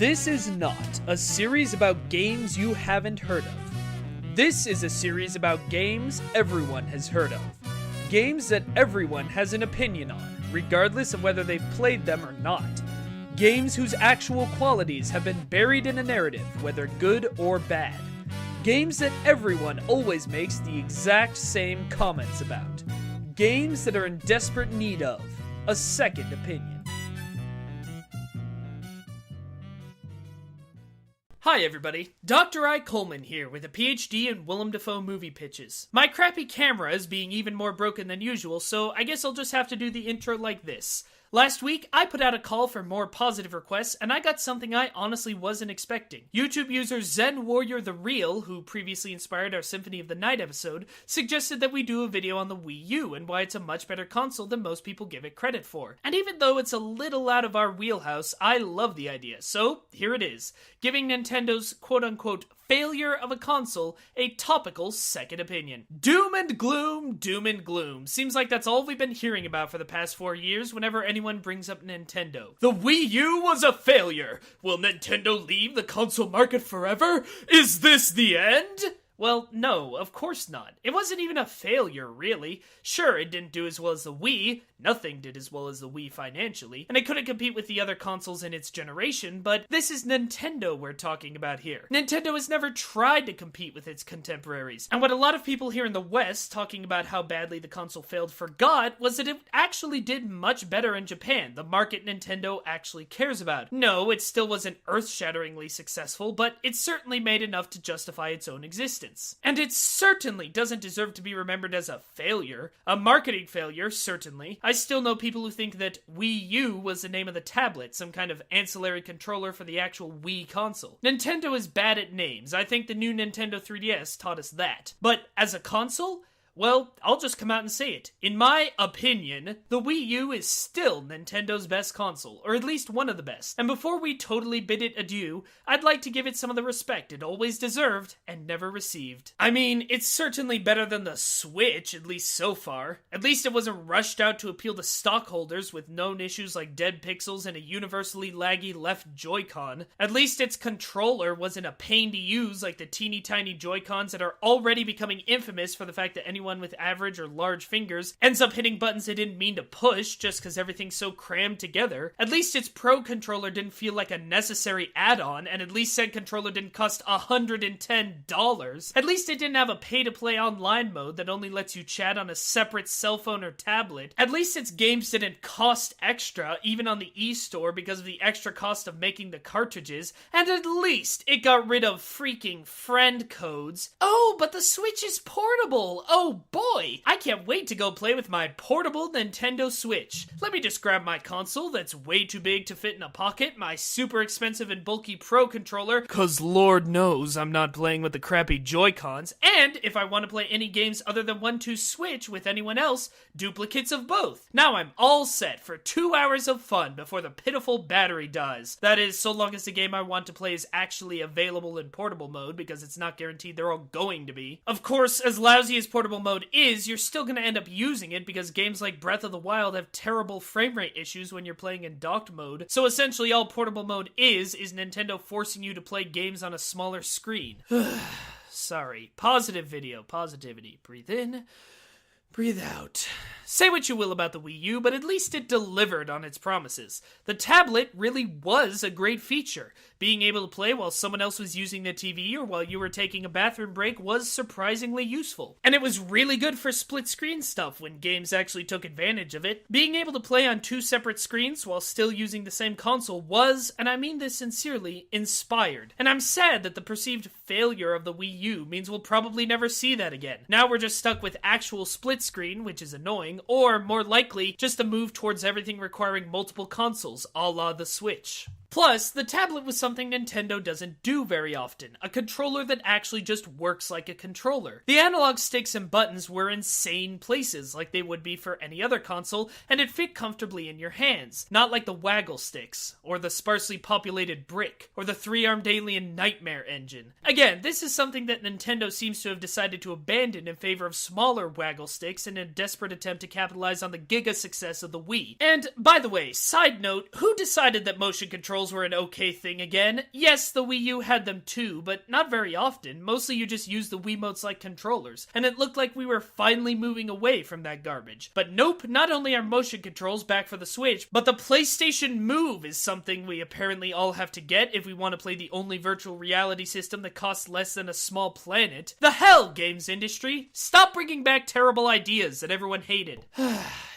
This is not a series about games you haven't heard of. This is a series about games everyone has heard of. Games that everyone has an opinion on, regardless of whether they've played them or not. Games whose actual qualities have been buried in a narrative, whether good or bad. Games that everyone always makes the exact same comments about. Games that are in desperate need of a second opinion. Hi everybody, Dr. I Coleman here with a PhD in Willem Dafoe movie pitches. My crappy camera is being even more broken than usual, so I guess I'll just have to do the intro like this. Last week, I put out a call for more positive requests, and I got something I honestly wasn't expecting. YouTube user Zen Warrior the Real, who previously inspired our Symphony of the Night episode, suggested that we do a video on the Wii U and why it's a much better console than most people give it credit for. And even though it's a little out of our wheelhouse, I love the idea, so here it is, giving Nintendo's quote-unquote failure of a console a topical second opinion. Doom and gloom, doom and gloom. Seems like that's all we've been hearing about for the past 4 years whenever anyone brings up Nintendo. The Wii U was a failure. Will Nintendo leave the console market forever? Is this the end? Well, no, of course not. It wasn't even a failure, really. Sure, it didn't do as well as the Wii. Nothing did as well as the Wii financially. And it couldn't compete with the other consoles in its generation, but this is Nintendo we're talking about here. Nintendo has never tried to compete with its contemporaries. And what a lot of people here in the West talking about how badly the console failed forgot was that it actually did much better in Japan, the market Nintendo actually cares about. No, it still wasn't earth-shatteringly successful, but it certainly made enough to justify its own existence. And it certainly doesn't deserve to be remembered as a failure. A marketing failure, certainly. I still know people who think that Wii U was the name of the tablet, some kind of ancillary controller for the actual Wii console. Nintendo is bad at names. I think the new Nintendo 3DS taught us that. But as a console? Well, I'll just come out and say it. In my opinion, the Wii U is still Nintendo's best console, or at least one of the best. And before we totally bid it adieu, I'd like to give it some of the respect it always deserved and never received. I mean, it's certainly better than the Switch, at least so far. At least it wasn't rushed out to appeal to stockholders with known issues like dead pixels and a universally laggy left Joy-Con. At least its controller wasn't a pain to use like the teeny tiny Joy-Cons that are already becoming infamous for the fact that anyone with average or large fingers ends up hitting buttons they didn't mean to push just because everything's so crammed together. At least its Pro controller didn't feel like a necessary add-on, and at least said controller didn't cost $110. At least it didn't have a pay-to-play online mode that only lets you chat on a separate cell phone or tablet. At least its games didn't cost extra, even on the e-store, because of the extra cost of making the cartridges. And at least it got rid of freaking friend codes. Oh, but the Switch is portable! Oh boy! I can't wait to go play with my portable Nintendo Switch. Let me just grab my console that's way too big to fit in a pocket, my super expensive and bulky Pro controller, cause Lord knows I'm not playing with the crappy Joy-Cons, and if I want to play any games other than 1-2 Switch with anyone else, duplicates of both. Now I'm all set for 2 hours of fun before the pitiful battery dies. That is, so long as the game I want to play is actually available in portable mode, because it's not guaranteed they're all going to be. Of course, as lousy as portable mode is, you're still going to end up using it because games like Breath of the Wild have terrible frame rate issues when you're playing in docked mode. So essentially all portable mode is Nintendo forcing you to play games on a smaller screen. Sorry. Positive video. Positivity. Breathe in. Breathe out. Say what you will about the Wii U, but at least it delivered on its promises. The tablet really was a great feature. Being able to play while someone else was using the TV or while you were taking a bathroom break was surprisingly useful. And it was really good for split-screen stuff when games actually took advantage of it. Being able to play on 2 separate screens while still using the same console was, and I mean this sincerely, inspired. And I'm sad that the perceived failure of the Wii U means we'll probably never see that again. Now we're just stuck with actual split-screen, which is annoying, or, more likely, just a move towards everything requiring multiple consoles, a la the Switch. Plus, the tablet was something Nintendo doesn't do very often, a controller that actually just works like a controller. The analog sticks and buttons were in sane places, like they would be for any other console, and it fit comfortably in your hands, not like the waggle sticks, or the sparsely populated brick, or the 3-armed alien nightmare engine. Again, this is something that Nintendo seems to have decided to abandon in favor of smaller waggle sticks in a desperate attempt to capitalize on the giga success of the Wii. And, by the way, side note, who decided that motion controls controls were an okay thing again. Yes, the Wii U had them too, but not very often. Mostly you just used the Wiimotes like controllers, and it looked like we were finally moving away from that garbage. But nope, not only are motion controls back for the Switch, but the PlayStation Move is something we apparently all have to get if we want to play the only virtual reality system that costs less than a small planet. The hell, games industry! Stop bringing back terrible ideas that everyone hated.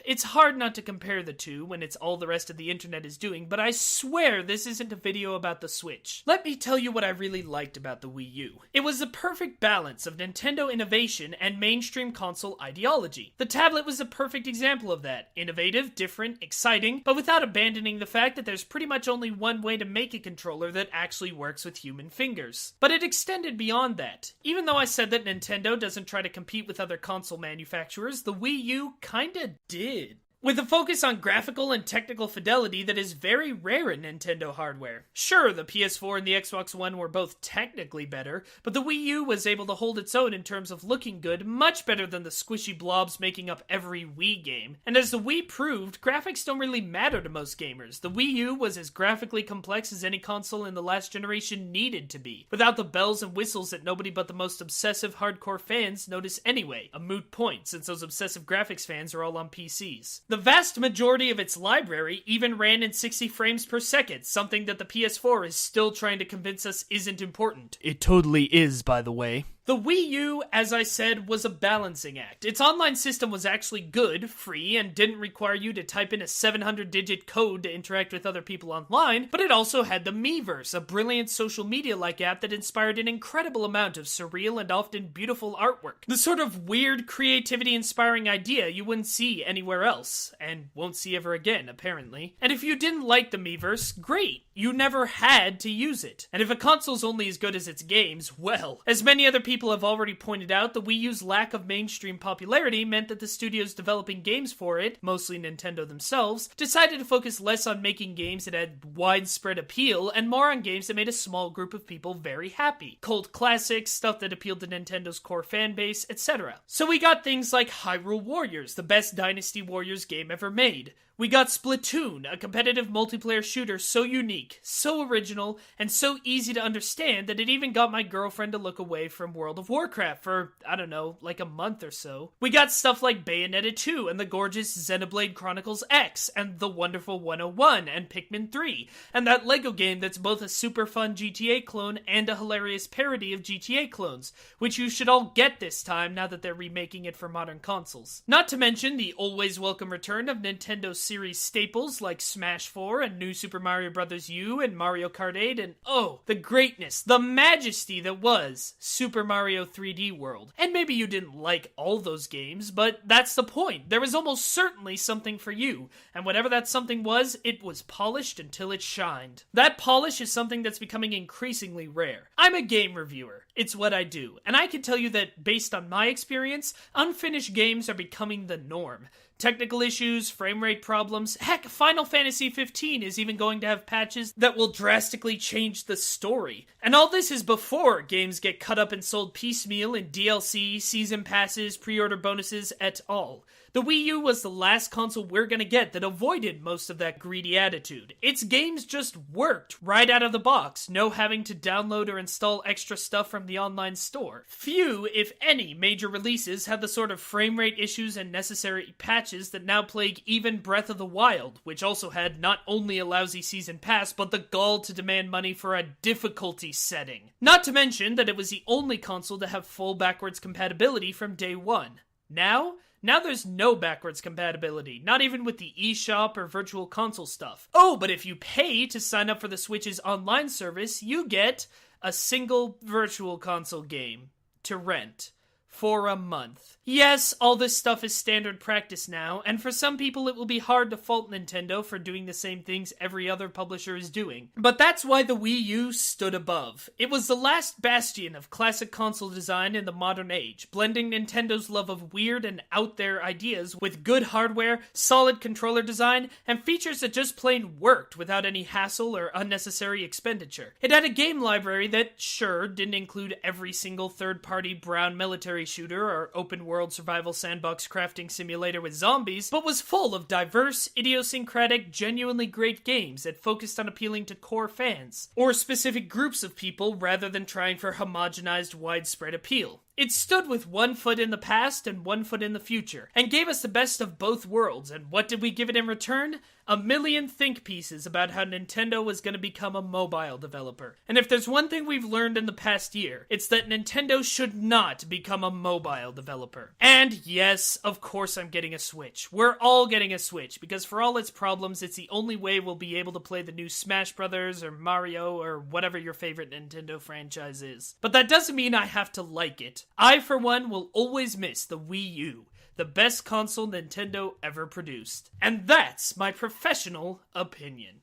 It's hard not to compare the two when it's all the rest of the internet is doing, but I swear this isn't a video about the Switch. Let me tell you what I really liked about the Wii U. It was the perfect balance of Nintendo innovation and mainstream console ideology. The tablet was a perfect example of that. Innovative, different, exciting, but without abandoning the fact that there's pretty much only one way to make a controller that actually works with human fingers. But it extended beyond that. Even though I said that Nintendo doesn't try to compete with other console manufacturers, the Wii U kinda did. With a focus on graphical and technical fidelity that is very rare in Nintendo hardware. Sure, the PS4 and the Xbox One were both technically better, but the Wii U was able to hold its own in terms of looking good, much better than the squishy blobs making up every Wii game. And as the Wii proved, graphics don't really matter to most gamers. The Wii U was as graphically complex as any console in the last generation needed to be, without the bells and whistles that nobody but the most obsessive hardcore fans notice anyway, a moot point since those obsessive graphics fans are all on PCs. The vast majority of its library even ran in 60 frames per second, something that the PS4 is still trying to convince us isn't important. It totally is, by the way. The Wii U, as I said, was a balancing act. Its online system was actually good, free, and didn't require you to type in a 700-digit code to interact with other people online, but it also had the Miiverse, a brilliant social media-like app that inspired an incredible amount of surreal and often beautiful artwork. The sort of weird, creativity-inspiring idea you wouldn't see anywhere else, and won't see ever again, apparently. And if you didn't like the Miiverse, great! You never had to use it. And if a console's only as good as its games, well, as many other people have already pointed out, the Wii U's lack of mainstream popularity meant that the studios developing games for it, mostly Nintendo themselves, decided to focus less on making games that had widespread appeal and more on games that made a small group of people very happy. Cult classics, stuff that appealed to Nintendo's core fan base, etc. So we got things like Hyrule Warriors, the best Dynasty Warriors game ever made. We got Splatoon, a competitive multiplayer shooter so unique, so original, and so easy to understand that it even got my girlfriend to look away from World of Warcraft for, I don't know, like a month or so. We got stuff like Bayonetta 2 and the gorgeous Xenoblade Chronicles X, and the wonderful 101 and Pikmin 3, and that LEGO game that's both a super fun GTA clone and a hilarious parody of GTA clones, which you should all get this time now that they're remaking it for modern consoles. Not to mention the always welcome return of Nintendo's series staples like Smash 4 and New Super Mario Bros. U and Mario Kart 8 and oh, the greatness, the majesty that was Super Mario 3D World. And maybe you didn't like all those games, but that's the point. There was almost certainly something for you, and whatever that something was, it was polished until it shined. That polish is something that's becoming increasingly rare. I'm a game reviewer. It's what I do, and I can tell you that based on my experience, unfinished games are becoming the norm. Technical issues, frame rate problems, heck, Final Fantasy XV is even going to have patches that will drastically change the story. And all this is before games get cut up and sold piecemeal in DLC, season passes, pre-order bonuses, et al. The Wii U was the last console we're gonna get that avoided most of that greedy attitude. Its games just worked right out of the box, no having to download or install extra stuff from the online store. Few, if any, major releases had the sort of frame rate issues and necessary patches that now plague even Breath of the Wild, which also had not only a lousy season pass, but the gall to demand money for a difficulty setting. Not to mention that it was the only console to have full backwards compatibility from day one. Now there's no backwards compatibility, not even with the eShop or Virtual Console stuff. Oh, but if you pay to sign up for the Switch's online service, you get a single Virtual Console game to rent for a month. Yes, all this stuff is standard practice now, and for some people it will be hard to fault Nintendo for doing the same things every other publisher is doing. But that's why the Wii U stood above. It was the last bastion of classic console design in the modern age, blending Nintendo's love of weird and out-there ideas with good hardware, solid controller design, and features that just plain worked without any hassle or unnecessary expenditure. It had a game library that, sure, didn't include every single third-party brown military shooter or open-world world survival sandbox crafting simulator with zombies, but was full of diverse, idiosyncratic, genuinely great games that focused on appealing to core fans, or specific groups of people rather than trying for homogenized, widespread appeal. It stood with one foot in the past and one foot in the future, and gave us the best of both worlds, and what did we give it in return? A million think pieces about how Nintendo was going to become a mobile developer. And if there's one thing we've learned in the past year, it's that Nintendo should not become a mobile developer. And yes, of course I'm getting a Switch. We're all getting a Switch, because for all its problems, it's the only way we'll be able to play the new Smash Brothers or Mario or whatever your favorite Nintendo franchise is. But that doesn't mean I have to like it. I, for one, will always miss the Wii U, the best console Nintendo ever produced. And that's my professional opinion.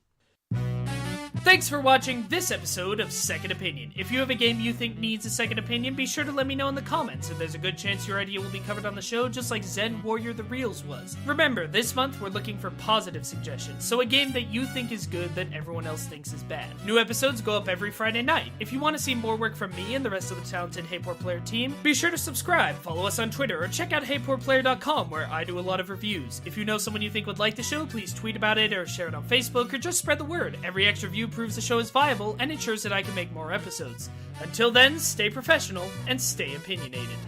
Thanks for watching this episode of Second Opinion. If you have a game you think needs a second opinion, be sure to let me know in the comments, and there's a good chance your idea will be covered on the show, just like Zen Warrior the Reels was. Remember, this month we're looking for positive suggestions, so a game that you think is good that everyone else thinks is bad. New episodes go up every Friday night. If you want to see more work from me and the rest of the talented Hey Poor Player team, be sure to subscribe, follow us on Twitter, or check out HeyPoorPlayer.com, where I do a lot of reviews. If you know someone you think would like the show, please tweet about it, or share it on Facebook, or just spread the word. Every extra view proves the show is viable and ensures that I can make more episodes. Until then, stay professional and stay opinionated.